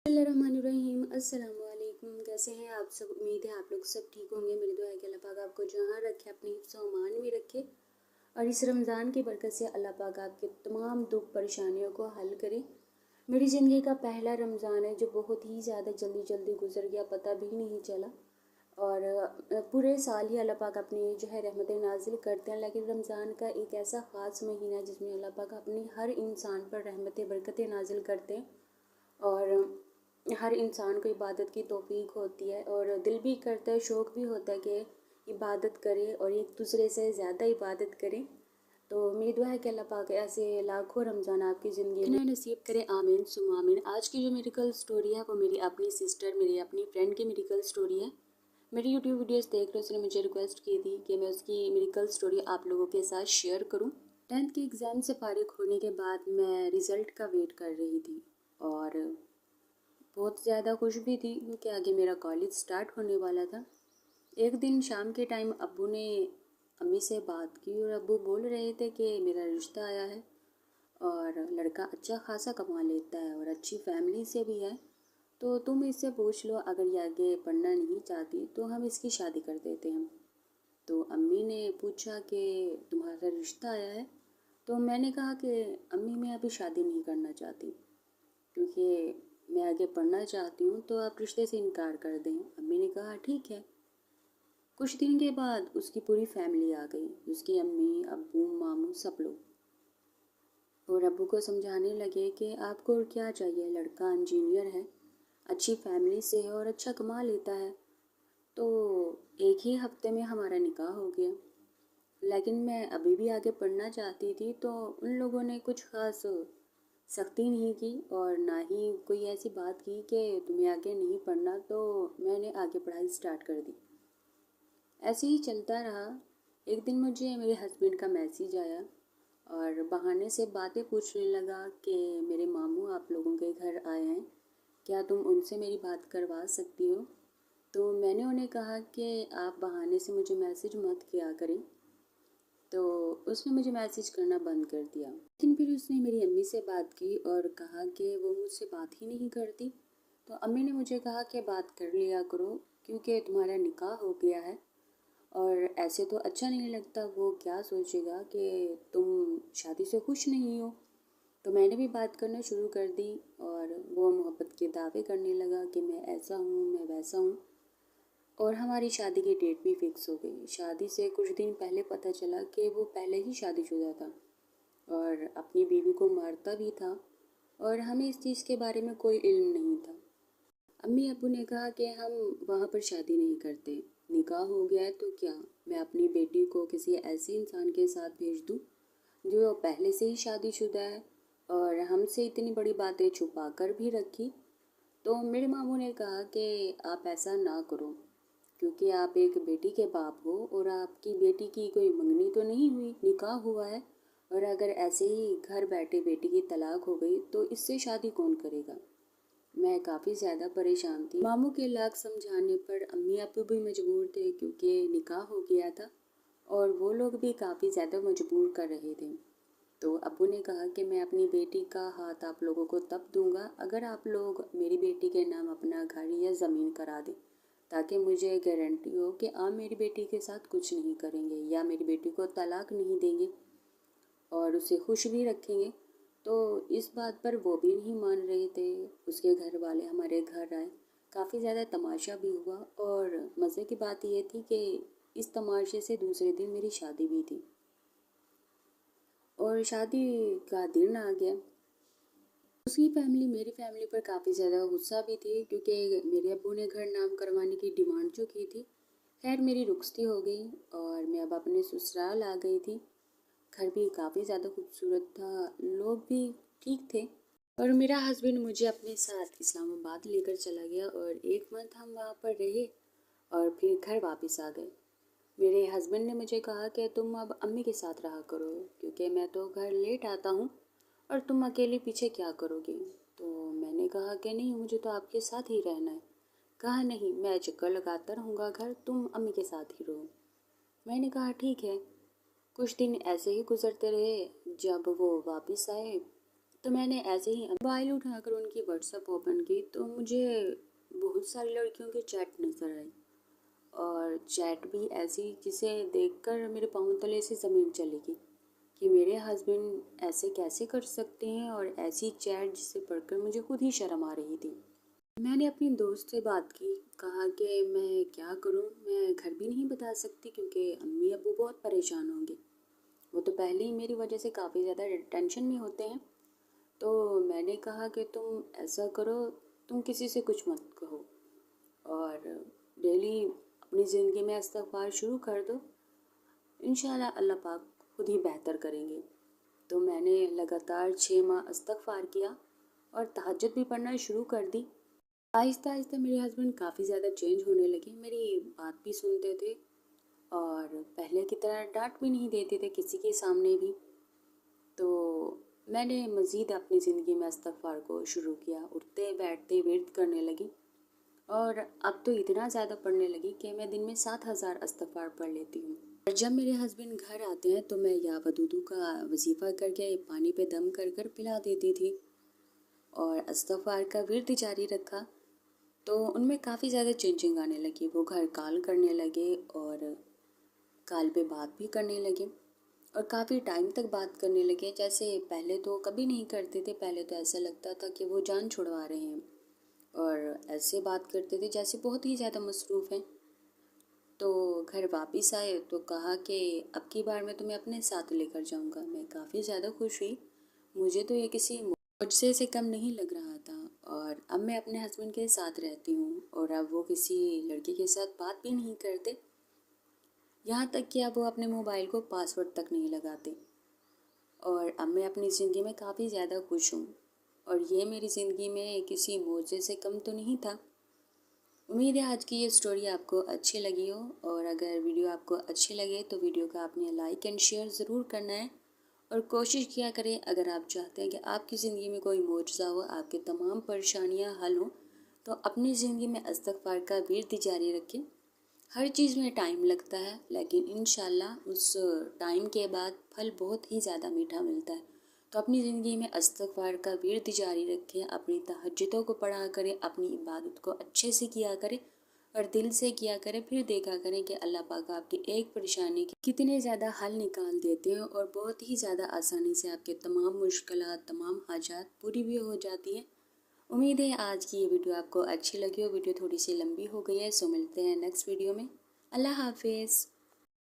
बिस्मिल्लाहिर्रहमानिर्रहीम। अस्सलाम वालेकुम। कैसे हैं आप सब? उम्मीद है आप लोग सब ठीक होंगे। मेरी दुआ है कि अल्लाह पाक आपको जहाँ रखे अपनी हिफ्ज़ व अमान में रखे और इस रमज़ान की बरकत से अल्लाह पाक आपके तमाम दुख परेशानियों को हल करे। मेरी ज़िंदगी का पहला रमज़ान है जो बहुत ही ज़्यादा जल्दी जल्दी गुजर गया, पता भी नहीं चला। और पूरे साल ही अल्लाह पाक अपनी जो है रहमतें नाजिल करते हैं, लेकिन रमज़ान का एक ऐसा ख़ास महीना है जिसमें अल्लाह पाक अपनी हर इंसान पर रहमतें बरकतें नाजिल करते हैं और हर इंसान को इबादत की तौफीक होती है और दिल भी करता है, शौक़ भी होता है कि इबादत करे और एक दूसरे से ज़्यादा इबादत करें। तो मेरी दुआ है कि अल्लाह पाक ऐसे लाखों रमज़ान आपकी ज़िंदगी में नसीब करे, आमीन सुम आमीन। आज की जो मेडिकल स्टोरी है वो मेरी अपनी सिस्टर, मेरी अपनी फ्रेंड की मेडिकल स्टोरी है। मेरी यूट्यूब वीडियोस देख रहे उसने मुझे रिक्वेस्ट की थी कि मैं उसकी मेडिकल स्टोरी आप लोगों के साथ शेयर करूं। 10th के एग्ज़ाम से फारिग होने के बाद मैं रिज़ल्ट का वेट कर रही थी और बहुत ज़्यादा खुश भी थी क्योंकि आगे मेरा कॉलेज स्टार्ट होने वाला था। एक दिन शाम के टाइम अब्बू ने अम्मी से बात की और अब्बू बोल रहे थे कि मेरा रिश्ता आया है और लड़का अच्छा खासा कमा लेता है और अच्छी फैमिली से भी है, तो तुम इससे पूछ लो, अगर ये आगे पढ़ना नहीं चाहती तो हम इसकी शादी कर देते हैं। तो अम्मी ने पूछा कि तुम्हारा रिश्ता आया है? तो मैंने कहा कि अम्मी मैं अभी शादी नहीं करना चाहती क्योंकि मैं आगे पढ़ना चाहती हूँ, तो आप रिश्ते से इनकार कर दें। अम्मी ने कहा ठीक है। कुछ दिन के बाद उसकी पूरी फैमिली आ गई, उसकी अम्मी, अब्बू, मामू, सब लोग। और अब्बू को समझाने लगे कि आपको और क्या चाहिए, लड़का इंजीनियर है, अच्छी फैमिली से है और अच्छा कमा लेता है। तो एक ही हफ्ते में हमारा निकाह हो गया। लेकिन मैं अभी भी आगे पढ़ना चाहती थी, तो उन लोगों ने कुछ ख़ास सख्ती नहीं की और ना ही कोई ऐसी बात की कि तुम्हें आगे नहीं पढ़ना, तो मैंने आगे पढ़ाई स्टार्ट कर दी। ऐसे ही चलता रहा। एक दिन मुझे मेरे हस्बैंड का मैसेज आया और बहाने से बातें पूछने लगा कि मेरे मामू आप लोगों के घर आए हैं, क्या तुम उनसे मेरी बात करवा सकती हो? तो मैंने उन्हें कहा कि आप बहाने से मुझे मैसेज मत किया करें। तो उसने मुझे मैसेज करना बंद कर दिया। लेकिन फिर उसने मेरी अम्मी से बात की और कहा कि वो मुझसे बात ही नहीं करती। तो अम्मी ने मुझे कहा कि बात कर लिया करो क्योंकि तुम्हारा निकाह हो गया है और ऐसे तो अच्छा नहीं लगता, वो क्या सोचेगा कि तुम शादी से खुश नहीं हो। तो मैंने भी बात करना शुरू कर दी और वो मोहब्बत के दावे करने लगा कि मैं ऐसा हूँ, मैं वैसा हूँ। और हमारी शादी की डेट भी फिक्स हो गई। शादी से कुछ दिन पहले पता चला कि वो पहले ही शादीशुदा था और अपनी बीवी को मारता भी था और हमें इस चीज़ के बारे में कोई इल्म नहीं था। अम्मी अब्बू ने कहा कि हम वहाँ पर शादी नहीं करते, निकाह हो गया है तो क्या, मैं अपनी बेटी को किसी ऐसे इंसान के साथ भेज दूँ जो पहले से ही शादीशुदा है और हमसे इतनी बड़ी बातें छुपा कर भी रखी। तो मेरे मामू ने कहा कि आप ऐसा ना करो क्योंकि आप एक बेटी के बाप हो और आपकी बेटी की कोई मंगनी तो नहीं हुई, निकाह हुआ है, और अगर ऐसे ही घर बैठे बेटी की तलाक हो गई तो इससे शादी कौन करेगा। मैं काफ़ी ज़्यादा परेशान थी। मामू के लाख समझाने पर अम्मी अब्बू भी मजबूर थे क्योंकि निकाह हो गया था और वो लोग भी काफ़ी ज़्यादा मजबूर कर रहे थे। तो अब्बू ने कहा कि मैं अपनी बेटी का हाथ आप लोगों को तब दूंगा अगर आप लोग मेरी बेटी के नाम अपना घर या ज़मीन करा दें, ताकि मुझे गारंटी हो कि आप मेरी बेटी के साथ कुछ नहीं करेंगे या मेरी बेटी को तलाक नहीं देंगे और उसे खुश भी रखेंगे। तो इस बात पर वो भी नहीं मान रहे थे। उसके घर वाले हमारे घर आए, काफ़ी ज़्यादा तमाशा भी हुआ और मज़े की बात ये थी कि इस तमाशे से दूसरे दिन मेरी शादी भी थी और शादी का दिन आ गया। उसकी फैमिली मेरी फैमिली पर काफ़ी ज़्यादा गुस्सा भी थी क्योंकि मेरे अब्बू ने घर नाम करवाने की डिमांड जो की थी। खैर मेरी रुखसती हो गई और मैं अब अपने ससुराल आ गई थी। घर भी काफ़ी ज़्यादा खूबसूरत था, लोग भी ठीक थे और मेरा हस्बैंड मुझे अपने साथ इस्लामाबाद लेकर चला गया और 1 मंथ हम वहाँ पर रहे और फिर घर वापस आ गए। मेरे हस्बैंड ने मुझे कहा कि तुम अब अम्मी के साथ रहा करो क्योंकि मैं तो घर लेट आता हूँ और तुम अकेले पीछे क्या करोगे। तो मैंने कहा कि नहीं, मुझे तो आपके साथ ही रहना है। कहा नहीं, मैं चक्कर लगाता रहूँगा घर, तुम अम्मी के साथ ही रहो। मैंने कहा ठीक है। कुछ दिन ऐसे ही गुजरते रहे। जब वो वापस आए تو میں نے ایسے ہی موبائل اٹھا کر ان کی واٹس ایپ اوپن کی تو مجھے بہت ساری لڑکیوں کی چیٹ نظر آئی، اور چیٹ بھی ایسی جسے دیکھ کر میرے پاؤں تلے سے زمین چلے گی کہ میرے ہسبینڈ ایسے کیسے کر سکتے ہیں، اور ایسی چیٹ جسے پڑھ کر مجھے خود ہی شرم آ رہی تھی۔ میں نے اپنی دوست سے بات کی، کہا کہ میں کیا کروں، میں گھر بھی نہیں بتا سکتی کیونکہ امی ابو بہت پریشان ہوں گے، وہ تو پہلے ہی میری وجہ سے کافی زیادہ ٹینشن میں ہوتے ہیں۔ تو میں نے کہا کہ تم ایسا کرو، تم کسی سے کچھ مت کہو اور ڈیلی اپنی زندگی میں استغفار شروع کر دو، انشاءاللہ اللہ پاک خود ہی بہتر کریں گے۔ تو میں نے لگاتار 6 ماہ استغفار کیا اور تہجد بھی پڑھنا شروع کر دی۔ آہستہ آہستہ میرے ہسبینڈ کافی زیادہ چینج ہونے لگے، میری بات بھی سنتے تھے اور پہلے کی طرح ڈانٹ بھی نہیں دیتے تھے کسی کے سامنے بھی۔ تو میں نے مزید اپنی زندگی میں استغفار کو شروع کیا، اٹھتے بیٹھتے ورد کرنے لگی، اور اب تو اتنا زیادہ پڑھنے لگی کہ میں دن میں 7,000 استغفار پڑھ لیتی ہوں۔ اور جب میرے ہسبینڈ گھر آتے ہیں تو میں یا ودودو کا وظیفہ کر کے پانی پہ دم کر کر پلا دیتی تھی اور استغفار کا ورد جاری رکھا، تو ان میں کافی زیادہ چینجنگ آنے لگی۔ وہ گھر کال کرنے لگے اور کال پہ بات بھی کرنے لگے اور کافی ٹائم تک بات کرنے لگے، جیسے پہلے تو کبھی نہیں کرتے تھے۔ پہلے تو ایسا لگتا تھا کہ وہ جان چھڑوا رہے ہیں، اور ایسے بات کرتے تھے جیسے بہت ہی زیادہ مصروف ہیں۔ تو گھر واپس آئے تو کہا کہ اب کی بار میں تمہیں اپنے ساتھ لے کر جاؤں گا۔ میں کافی زیادہ خوش ہوئی، مجھے تو یہ کسی معجزے سے کم نہیں لگ رہا تھا، اور اب میں اپنے ہسبینڈ کے ساتھ رہتی ہوں اور اب وہ کسی لڑکی کے ساتھ بات بھی نہیں کرتے، یہاں تک کہ اب وہ اپنے موبائل کو پاسورڈ تک نہیں لگاتے، اور اب میں اپنی زندگی میں کافی زیادہ خوش ہوں، اور یہ میری زندگی میں کسی معجزے سے کم تو نہیں تھا۔ امید ہے آج کی یہ سٹوری آپ کو اچھی لگی ہو، اور اگر ویڈیو آپ کو اچھی لگے تو ویڈیو کا آپ نے لائک اینڈ شیئر ضرور کرنا ہے، اور کوشش کیا کریں اگر آپ چاہتے ہیں کہ آپ کی زندگی میں کوئی معجزہ ہو، آپ کے تمام پریشانیاں حل ہوں، تو اپنی زندگی میں استغفار کا ورد جاری رکھیں۔ ہر چیز میں ٹائم لگتا ہے، لیکن انشاءاللہ اس ٹائم کے بعد پھل بہت ہی زیادہ میٹھا ملتا ہے۔ تو اپنی زندگی میں استغفار کا ورد جاری رکھیں، اپنی تہجدوں کو پڑھا کریں، اپنی عبادت کو اچھے سے کیا کریں اور دل سے کیا کریں، پھر دیکھا کریں کہ اللہ پاک آپ کی ایک پریشانی کی کتنے زیادہ حل نکال دیتے ہیں، اور بہت ہی زیادہ آسانی سے آپ کے تمام مشکلات، تمام حاجات پوری بھی ہو جاتی ہیں۔ امید ہے آج کی یہ ویڈیو آپ کو اچھی لگی ہو۔ ویڈیو تھوڑی سی لمبی ہو گئی ہے، سو ملتے ہیں نیکسٹ ویڈیو میں۔ اللہ حافظ۔